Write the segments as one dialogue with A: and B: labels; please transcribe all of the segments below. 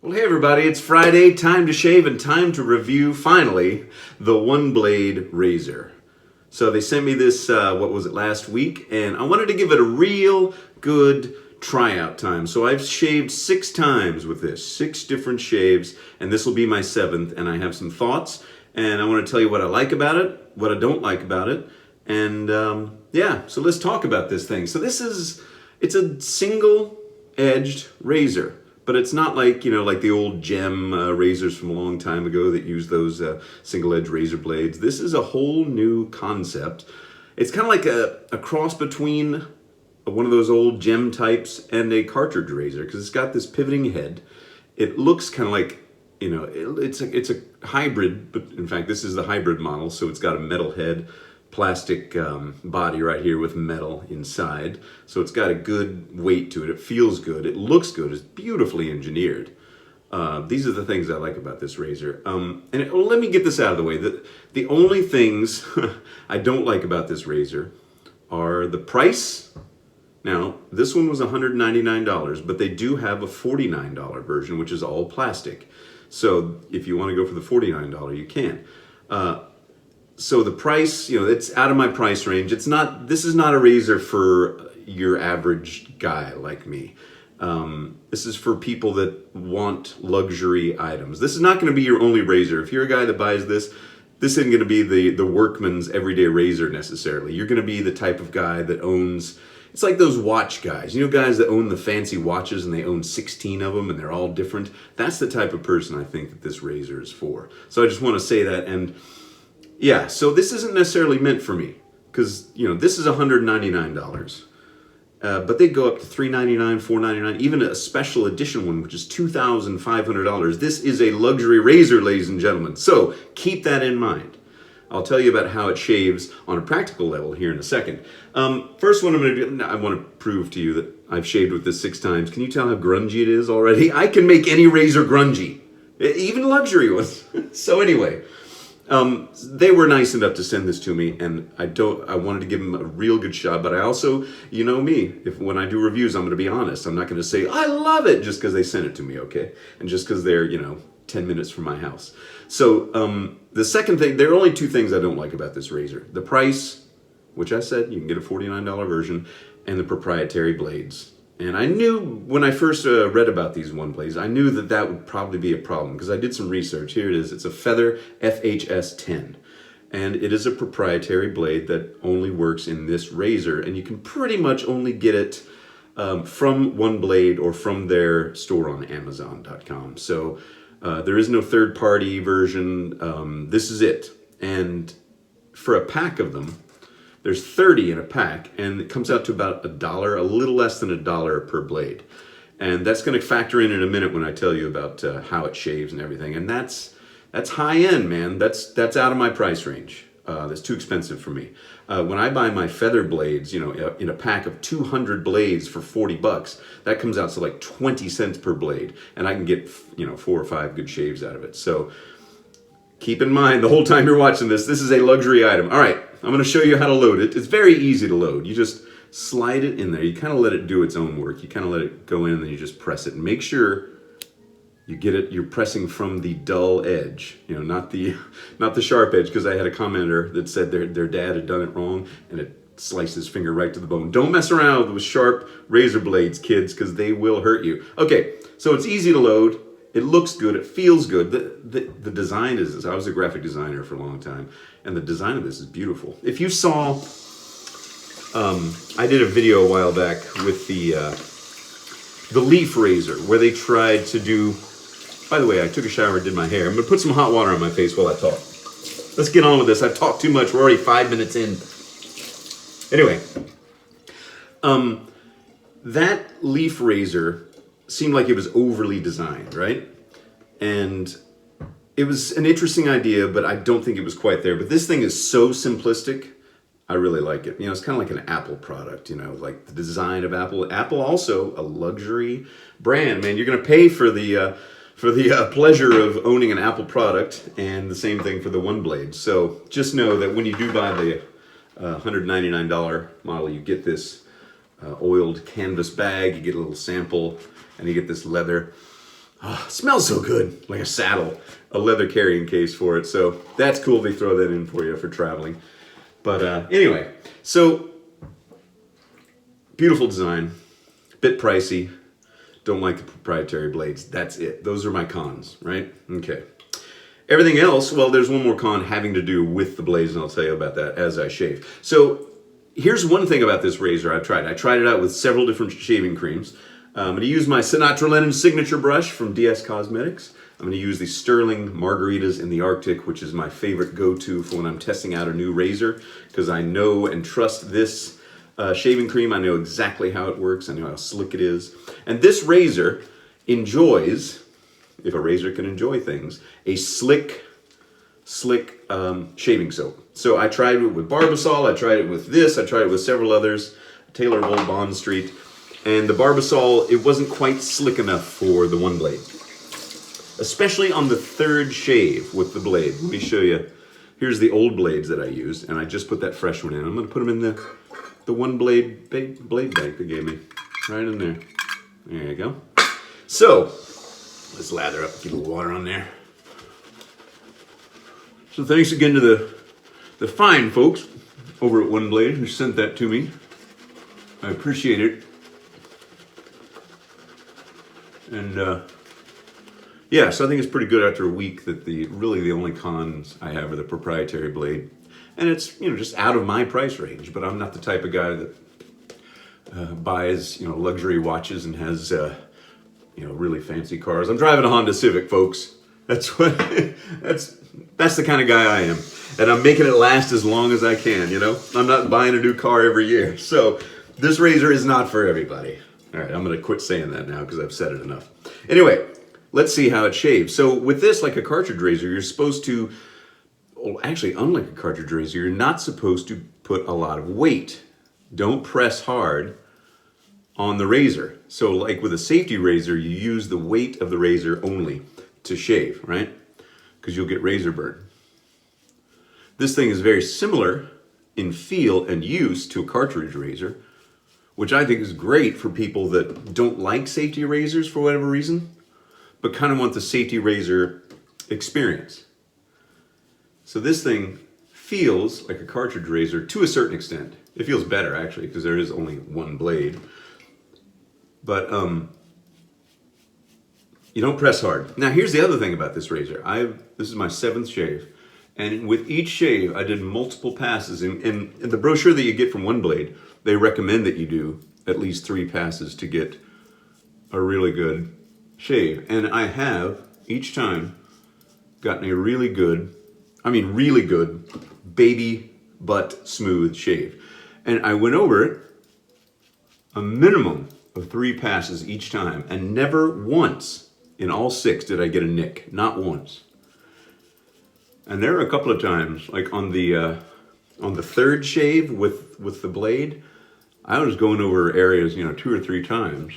A: Well, hey everybody, it's Friday, time to shave and time to review, finally, the OneBlade razor. So they sent me this, last week, and I wanted to give it a real good tryout time. So I've shaved 6 times with this, 6 different shaves, and this will be my 7th, and I have some thoughts, and I want to tell you what I like about it, what I don't like about it, and yeah, so let's talk about this thing. So it's a single-edged razor. But it's not like, like the old gem razors from a long time ago that use those single-edge razor blades. This is a whole new concept. It's kind of like a cross between one of those old gem types and a cartridge razor, because it's got this pivoting head. It looks kind of like, it's a hybrid, but in fact, this is the hybrid model, so it's got a metal head, plastic body right here with metal inside. So it's got a good weight to it. It feels good. It looks good. It's beautifully engineered. These are the things I like about this razor. Let me get this out of the way. The only things I don't like about this razor are the price. Now, this one was $199, but they do have a $49 version, which is all plastic. So if you want to go for the $49, you can. So the price, it's out of my price range. This is not a razor for your average guy like me. This is for people that want luxury items. This is not going to be your only razor. If you're a guy that buys this isn't going to be the workman's everyday razor necessarily. You're going to be the type of guy that owns, it's like those watch guys. Guys that own the fancy watches and they own 16 of them and they're all different. That's the type of person I think that this razor is for. So I just want to say that. And yeah, so this isn't necessarily meant for me, because, this is $199. But they go up to $399, $499, even a special edition one, which is $2,500. This is a luxury razor, ladies and gentlemen. So keep that in mind. I'll tell you about how it shaves on a practical level here in a second. First one I'm going to do, I want to prove to you that I've shaved with this 6 times. Can you tell how grungy it is already? I can make any razor grungy, even luxury ones. So anyway. They were nice enough to send this to me, and I wanted to give them a real good shot, but I also, me, when I do reviews, I'm going to be honest. I'm not going to say, I love it, just because they sent it to me, okay? And just because they're, 10 minutes from my house. So, the second thing, there are only 2 things I don't like about this razor. The price, which I said, you can get a $49 version, and the proprietary blades. And I knew when I first read about these OneBlades, I knew that would probably be a problem, because I did some research. Here it is. It's a Feather FHS 10. And it is a proprietary blade that only works in this razor. And you can pretty much only get it from OneBlade or from their store on Amazon.com. So there is no third-party version. This is it. And for a pack of them, there's 30 in a pack, and it comes out to about $1, a little less than $1 per blade. And that's going to factor in a minute when I tell you about how it shaves and everything. And that's high end, man. That's out of my price range. That's too expensive for me. When I buy my Feather blades, in a pack of 200 blades for $40, that comes out to like 20 cents per blade, and I can get 4 or 5 good shaves out of it. So keep in mind the whole time you're watching this is a luxury item. All right. I'm going to show you how to load it. It's very easy to load. You just slide it in there. You kind of let it do its own work. You kind of let it go in and then you just press it. And make sure you get it, you're pressing from the dull edge, not the sharp edge, because I had a commenter that said their dad had done it wrong and it sliced his finger right to the bone. Don't mess around with sharp razor blades, kids, because they will hurt you. Okay, so it's easy to load. It looks good. It feels good. The design is, I was a graphic designer for a long time, and the design of this is beautiful. If you saw, I did a video a while back with the leaf razor, where they tried to do, by the way, I took a shower and did my hair. I'm going to put some hot water on my face while I talk. Let's get on with this. I've talked too much. We're already 5 minutes in. Anyway, that leaf razor seemed like it was overly designed, right? And it was an interesting idea, but I don't think it was quite there. But this thing is so simplistic, I really like it. It's kind of like an Apple product, like the design of Apple. Apple also a luxury brand, man. You're going to pay for the pleasure of owning an Apple product, and the same thing for the OneBlade. So just know that when you do buy the $199 model, you get this oiled canvas bag, you get a little sample, and you get this leather Smells so good, like a saddle, a leather carrying case for it. So that's cool. They throw that in for you for traveling. But anyway, so beautiful design, bit pricey. Don't like the proprietary blades. That's it. Those are my cons, right? Okay. Everything else, well, there's one more con having to do with the blades, and I'll tell you about that as I shave. So here's one thing about this razor I've tried. I tried it out with several different shaving creams. I'm going to use my Sinatra Lennon signature brush from DS Cosmetics. I'm going to use the Sterling Margaritas in the Arctic, which is my favorite go-to for when I'm testing out a new razor, because I know and trust this shaving cream. I know exactly how it works. I know how slick it is. And this razor enjoys, if a razor can enjoy things, a slick shaving soap. So I tried it with Barbasol, I tried it with this, I tried it with several others, Taylor of Old Bond Street, and the Barbasol, it wasn't quite slick enough for the OneBlade. Especially on the third shave with the blade. Let me show you. Here's the old blades that I used, and I just put that fresh one in. I'm gonna put them in the OneBlade blade bank they gave me. Right in there. There you go. So, let's lather up, get a little water on there. So thanks again to the fine folks over at OneBlade who sent that to me. I appreciate it. And yeah, so I think it's pretty good after a week that really the only cons I have are the proprietary blade. And it's, just out of my price range, but I'm not the type of guy that buys, luxury watches and has, really fancy cars. I'm driving a Honda Civic, folks. That's the kind of guy I am. And I'm making it last as long as I can, I'm not buying a new car every year. So this razor is not for everybody. All right, I'm going to quit saying that now because I've said it enough. Anyway, let's see how it shaves. So with this, like a cartridge razor, you're supposed to, well, actually, unlike a cartridge razor, you're not supposed to put a lot of weight. Don't press hard on the razor. So like with a safety razor, you use the weight of the razor only to shave, right? Because you'll get razor burn. This thing is very similar in feel and use to a cartridge razor, which I think is great for people that don't like safety razors for whatever reason, but kind of want the safety razor experience. So this thing feels like a cartridge razor to a certain extent. It feels better actually because there is only one blade. But you don't press hard. Now here's the other thing about this razor. This is my 7th shave. And with each shave, I did multiple passes. And in the brochure that you get from OneBlade, they recommend that you do at least 3 passes to get a really good shave. And I have, each time, gotten a really good baby butt smooth shave. And I went over it a minimum of 3 passes each time, and never once in all 6 did I get a nick. Not once. And there are a couple of times, like on the 3rd shave with the blade, I was going over areas, 2 or 3 times.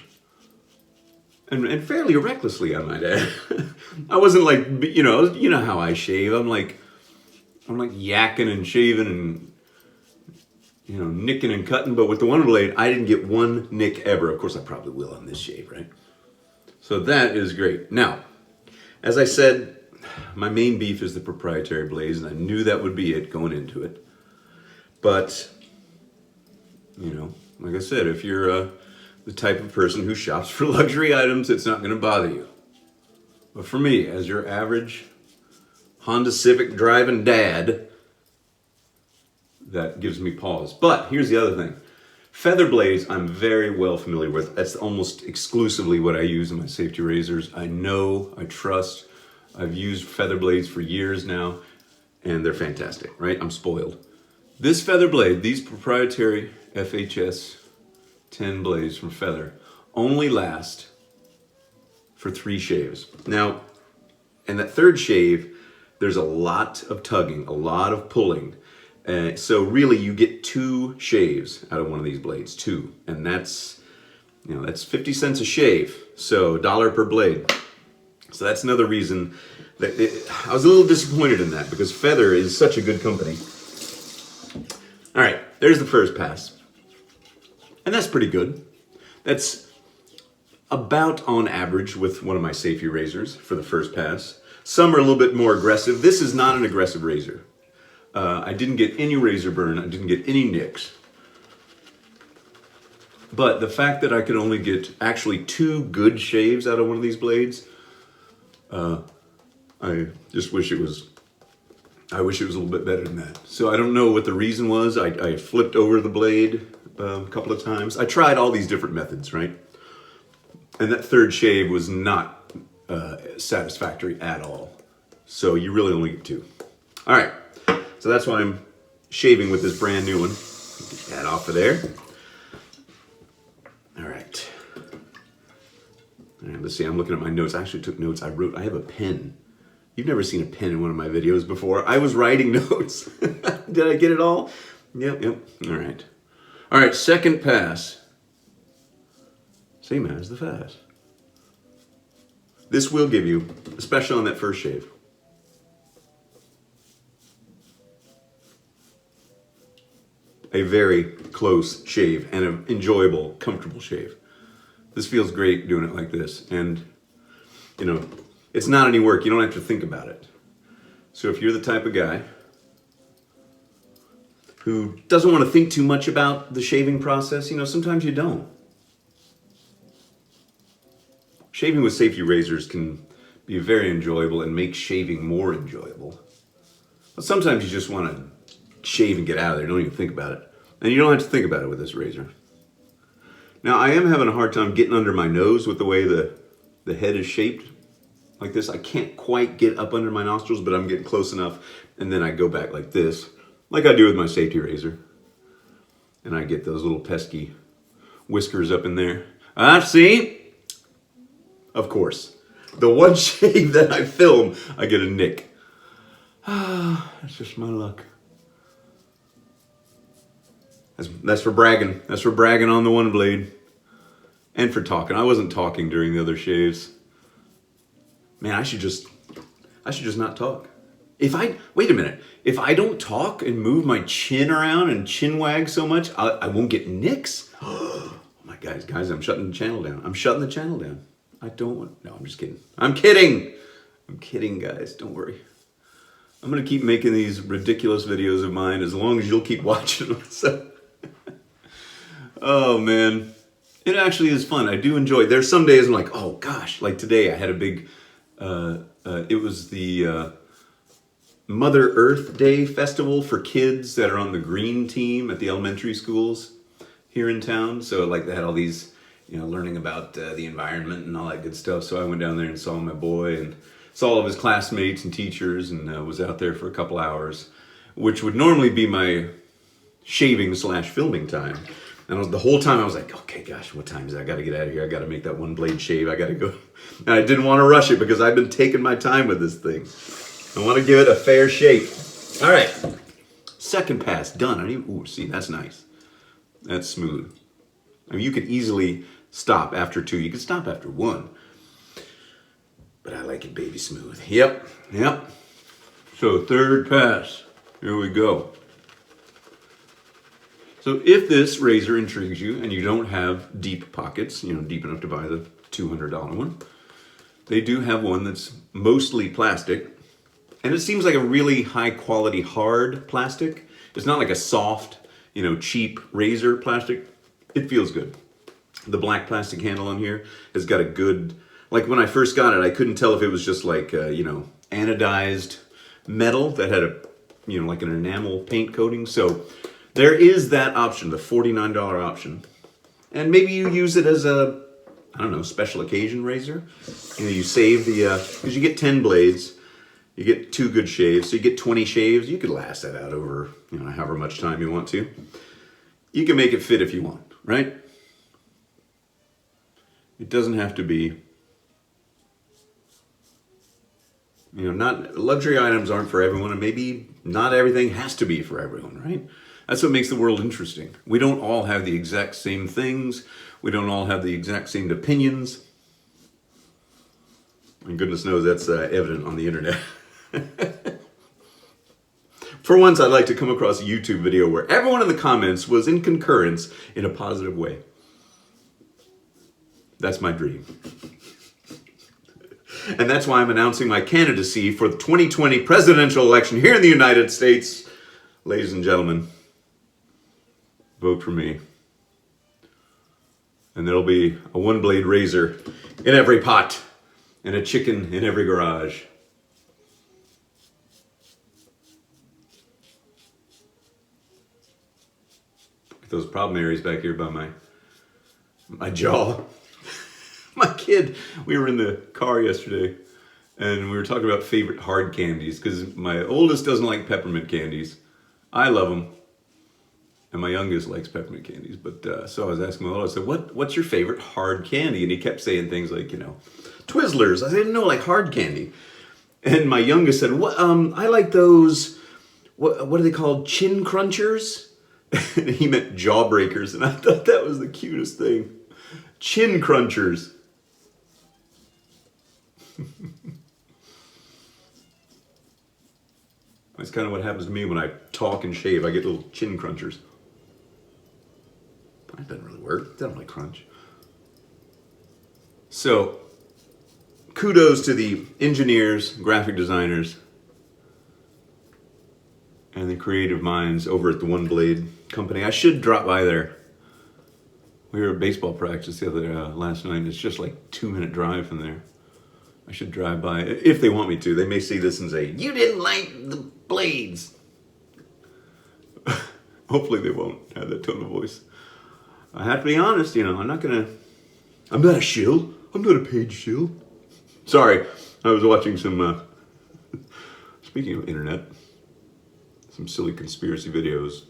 A: And fairly recklessly, I might add. I wasn't like, you know how I shave. I'm like yakking and shaving and, nicking and cutting. But with the OneBlade, I didn't get one nick ever. Of course, I probably will on this shave, right? So that is great. Now, as I said, my main beef is the proprietary blades, and I knew that would be it going into it. But, like I said, if you're the type of person who shops for luxury items, it's not going to bother you. But for me, as your average Honda Civic driving dad, that gives me pause. But here's the other thing. Feather blades, I'm very well familiar with. That's almost exclusively what I use in my safety razors. I know, I trust. I've used feather blades for years now, and they're fantastic, right? I'm spoiled. This feather blade, these proprietary FHS 10 blades from Feather, only last for 3 shaves. Now, in that 3rd shave, there's a lot of tugging, a lot of pulling. So really you get 2 shaves out of one of these blades, 2. And that's 50 cents a shave. So $1 per blade. So that's another reason that I was a little disappointed in that, because Feather is such a good company. All right, there's the first pass. And that's pretty good. That's about on average with one of my safety razors for the first pass. Some are a little bit more aggressive. This is not an aggressive razor. I didn't get any razor burn. I didn't get any nicks. But the fact that I could only get actually 2 good shaves out of one of these blades, I just wish it was, I wish it was a little bit better than that. So I don't know what the reason was. I flipped over the blade a couple of times. I tried all these different methods, right? And that third shave was not satisfactory at all. So you really only get 2. All right, so that's why I'm shaving with this brand new one. Get that off of there. All right. All right, let's see, I'm looking at my notes. I actually took notes. I have a pen. You've never seen a pen in one of my videos before. I was writing notes. Did I get it all? Yep. All right. All right, second pass. Same as the fast. This will give you, especially on that first shave, a very close shave and an enjoyable, comfortable shave. This feels great doing it like this. And, you know, it's not any work. You don't have to think about it. So if you're the type of guy who doesn't want to think too much about the shaving process, you know, sometimes you don't. Shaving with safety razors can be very enjoyable and make shaving more enjoyable. But sometimes you just want to shave and get out of there. Don't even think about it. And you don't have to think about it with this razor. Now, I am having a hard time getting under my nose with the way the head is shaped like this. I can't quite get up under my nostrils, but I'm getting close enough. And then I go back like this, like I do with my safety razor. And I get those little pesky whiskers up in there. See? Of course. The one shave that I film, I get a nick. That's just my luck. That's for bragging. That's for bragging on the OneBlade. And for talking. I wasn't talking during the other shaves. Man, I should just not talk. Wait a minute. If I don't talk and move my chin around and chin wag so much, I won't get nicks. Oh my guys, I'm shutting the channel down. I'm shutting the channel down. No, I'm just kidding. I'm kidding, guys. Don't worry. I'm going to keep making these ridiculous videos of mine as long as you'll keep watching them. So. Oh, man. It actually is fun. I do enjoy it. There's some days I'm like, oh, gosh. Like today, I had a big... it was the Mother Earth Day festival for kids that are on the green team at the elementary schools here in town. So, like, they had all these, you know, learning about the environment and all that good stuff. So I went down there and saw my boy and saw all of his classmates and teachers and was out there for a couple hours, which would normally be my shaving/filming time. And the whole time I was like, okay, gosh, what time is it? I got to get out of here. I got to make that OneBlade shave. I got to go. And I didn't want to rush it because I've been taking my time with this thing. I want to give it a fair shake. All right. Second pass, done. Ooh, see, that's nice. That's smooth. I mean, you could easily stop after 2. You could stop after 1. But I like it baby smooth. Yep. So third pass. Here we go. So if this razor intrigues you and you don't have deep pockets, you know, deep enough to buy the $200 one, they do have one that's mostly plastic. And it seems like a really high quality hard plastic. It's not like a soft, you know, cheap razor plastic. It feels good. The black plastic handle on here has got a good, like when I first got it, I couldn't tell if it was just like, you know, anodized metal that had a, you know, like an enamel paint coating. So there is that option, the $49 option. And maybe you use it as a, I don't know, special occasion razor. You know, you save the, because you get 10 blades, you get 2 good shaves, so you get 20 shaves. You could last that out over, you know, however much time you want to. You can make it fit if you want, right? It doesn't have to be, you know, not, luxury items aren't for everyone, and maybe not everything has to be for everyone, right? That's what makes the world interesting. We don't all have the exact same things. We don't all have the exact same opinions. And goodness knows that's evident on the internet. For once, I'd like to come across a YouTube video where everyone in the comments was in concurrence in a positive way. That's my dream. And that's why I'm announcing my candidacy for the 2020 presidential election here in the United States. Ladies and gentlemen, vote for me. And there'll be a one-blade razor in every pot and a chicken in every garage. Those problem areas back here by my jaw. My kid, we were in the car yesterday and we were talking about favorite hard candies because my oldest doesn't like peppermint candies. I love them. And my youngest likes peppermint candies. But so I was asking my oldest, I said, what's your favorite hard candy? And he kept saying things like, Twizzlers. I didn't know, like hard candy. And my youngest said, I like those, what are they called? Chin crunchers? And he meant jawbreakers. And I thought that was the cutest thing. Chin crunchers. That's kind of what happens to me when I talk and shave. I get little chin crunchers. That doesn't really work. That don't like crunch. So, kudos to the engineers, graphic designers, and the creative minds over at the OneBlade company. I should drop by there. We were at baseball practice the other last night, and it's just like 2-minute drive from there. I should drive by if they want me to. They may see this and say, "You didn't like the blades." Hopefully they won't have that tone of voice. I have to be honest, I'm not a shill. I'm not a paid shill. Sorry, I was watching some, speaking of internet, some silly conspiracy videos.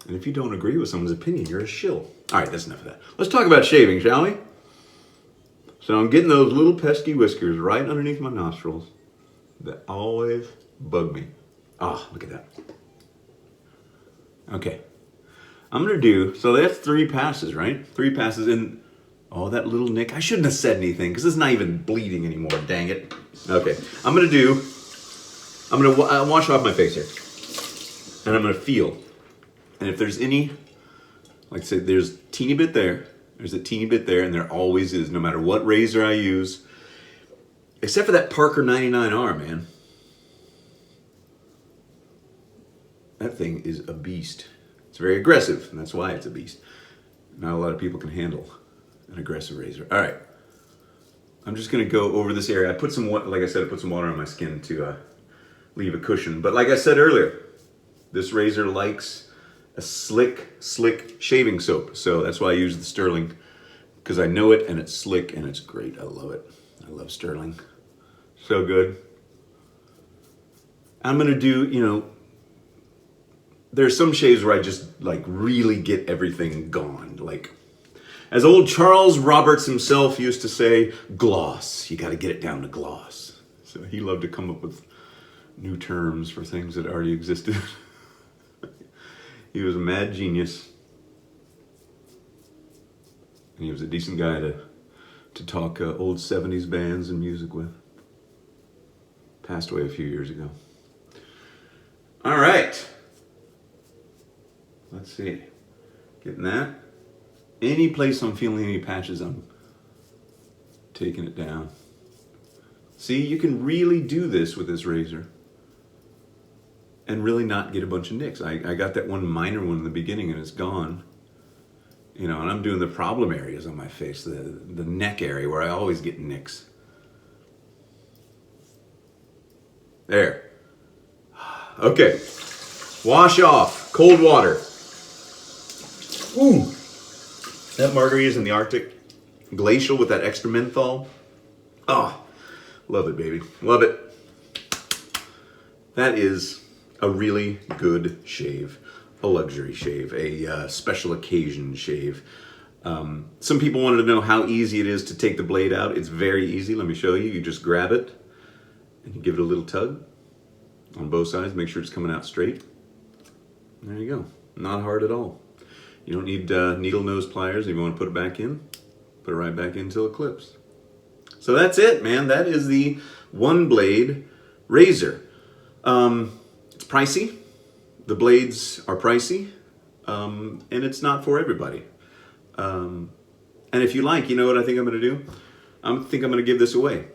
A: And if you don't agree with someone's opinion, you're a shill. All right, that's enough of that. Let's talk about shaving, shall we? So I'm getting those little pesky whiskers right underneath my nostrils that always bug me. Ah, look at that. Okay. I'm going to do, so that's 3 passes, right? 3 passes in, that little nick. I shouldn't have said anything because it's not even bleeding anymore, dang it. Okay, I'm going to wash off my face here. And I'm going to feel. And if there's any, like I said, there's a teeny bit there. There's a teeny bit there, and there always is, no matter what razor I use. Except for that Parker 99R, man. That thing is a beast. It's very aggressive, and that's why it's a beast. Not a lot of people can handle an aggressive razor. All right. I'm just going to go over this area. I put some water, like I said, I put some water on my skin to leave a cushion. But like I said earlier, this razor likes a slick shaving soap. So that's why I use the Sterling, because I know it and it's slick and it's great. I love it. I love Sterling. So good. I'm going to do, there's some shaves where I just like really get everything gone. Like, as old Charles Roberts himself used to say, gloss. You got to get it down to gloss. So he loved to come up with new terms for things that already existed. He was a mad genius. And he was a decent guy to talk old 70s bands and music with. Passed away a few years ago. All right. Let's see. Getting that. Any place I'm feeling any patches, I'm taking it down. See, you can really do this with this razor and really not get a bunch of nicks. I got that one minor one in the beginning and it's gone. And I'm doing the problem areas on my face, the neck area where I always get nicks. There. Okay. Wash off. Cold water. Ooh. That margarita's in the Arctic. Glacial with that extra menthol. Oh, love it, baby. Love it. That is a really good shave. A luxury shave. A special occasion shave. Some people wanted to know how easy it is to take the blade out. It's very easy. Let me show you. You just grab it and you give it a little tug on both sides. Make sure it's coming out straight. There you go. Not hard at all. You don't need needle nose pliers. If you want to put it back in, put it right back in until it clips. So that's it, man. That is the OneBlade razor. It's pricey. The blades are pricey. And it's not for everybody. And if you like, you know what I think I'm going to do? I think I'm going to give this away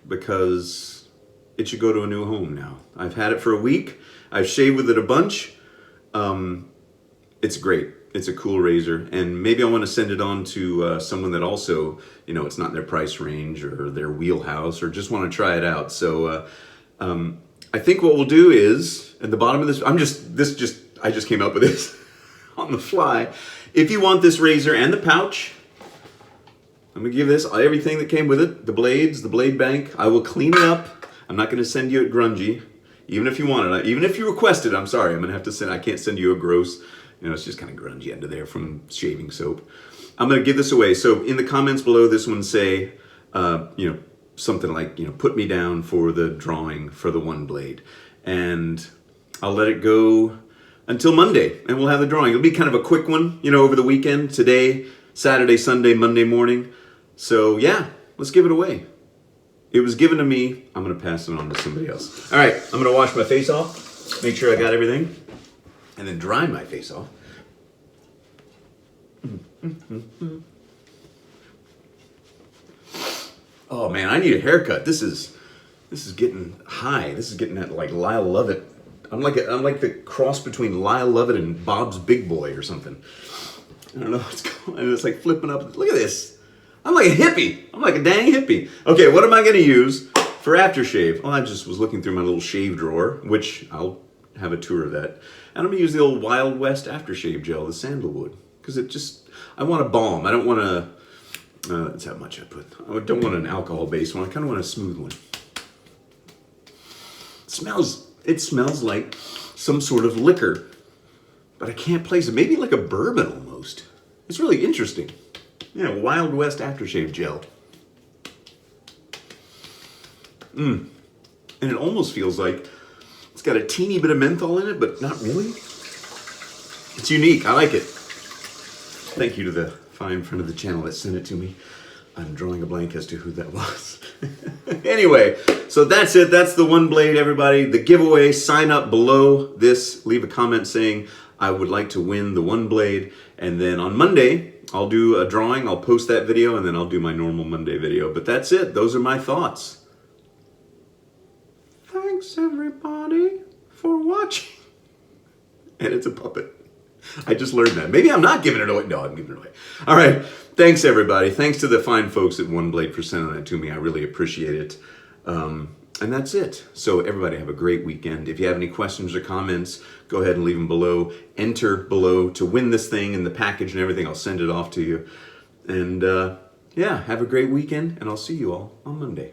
A: because it should go to a new home now. I've had it for a week. I've shaved with it a bunch. It's great. It's a cool razor, and maybe I want to send it on to someone that also, you know, it's not in their price range or their wheelhouse, or just want to try it out. So I think what we'll do is, at the bottom of this, I just came up with this on the fly. If you want this razor and the pouch, I'm gonna give this everything that came with it, the blades, the blade bank. I will clean it up. I'm not gonna send you it grungy, even if you want it. Even if you request it, I'm sorry. I'm gonna have to send. I can't send you a gross. You know, it's just kind of grungy under there from shaving soap. I'm going to give this away. So in the comments below, this one say, you know, something like, you know, put me down for the drawing for the OneBlade. And I'll let it go until Monday, and we'll have the drawing. It'll be kind of a quick one, you know, over the weekend, today, Saturday, Sunday, Monday morning. So yeah, let's give it away. It was given to me. I'm going to pass it on to somebody else. All right, I'm going to wash my face off, make sure I got everything, and then dry my face off. Oh man, I need a haircut. This is getting high. This is getting at like Lyle Lovett. I'm like the cross between Lyle Lovett and Bob's Big Boy or something. I don't know what's going on. It's like flipping up. Look at this. I'm like a hippie. I'm like a dang hippie. Okay, what am I going to use for aftershave? Well, I just was looking through my little shave drawer, which I'll have a tour of that. And I'm going to use the old Wild West aftershave gel, the sandalwood. Because I want a balm. I don't want that's how much I put. I don't want an alcohol-based one. I kind of want a smooth one. It smells like some sort of liquor. But I can't place it. Maybe like a bourbon almost. It's really interesting. Yeah, Wild West aftershave gel. And it almost feels like it's got a teeny bit of menthol in it, but not really. It's unique. I like it. Thank you to the fine friend of the channel that sent it to me. I'm drawing a blank as to who that was. Anyway, so that's it. That's the OneBlade, everybody. The giveaway. Sign up below this. Leave a comment saying I would like to win the OneBlade. And then on Monday, I'll do a drawing. I'll post that video, and then I'll do my normal Monday video. But that's it. Those are my thoughts. Thanks, everybody, for watching. And it's a puppet. I just learned that. Maybe I'm not giving it away. No, I'm giving it away. All right. Thanks, everybody. Thanks to the fine folks at OneBlade for sending that to me. I really appreciate it. And that's it. So everybody have a great weekend. If you have any questions or comments, go ahead and leave them below. Enter below to win this thing and the package and everything. I'll send it off to you. And yeah, have a great weekend, and I'll see you all on Monday.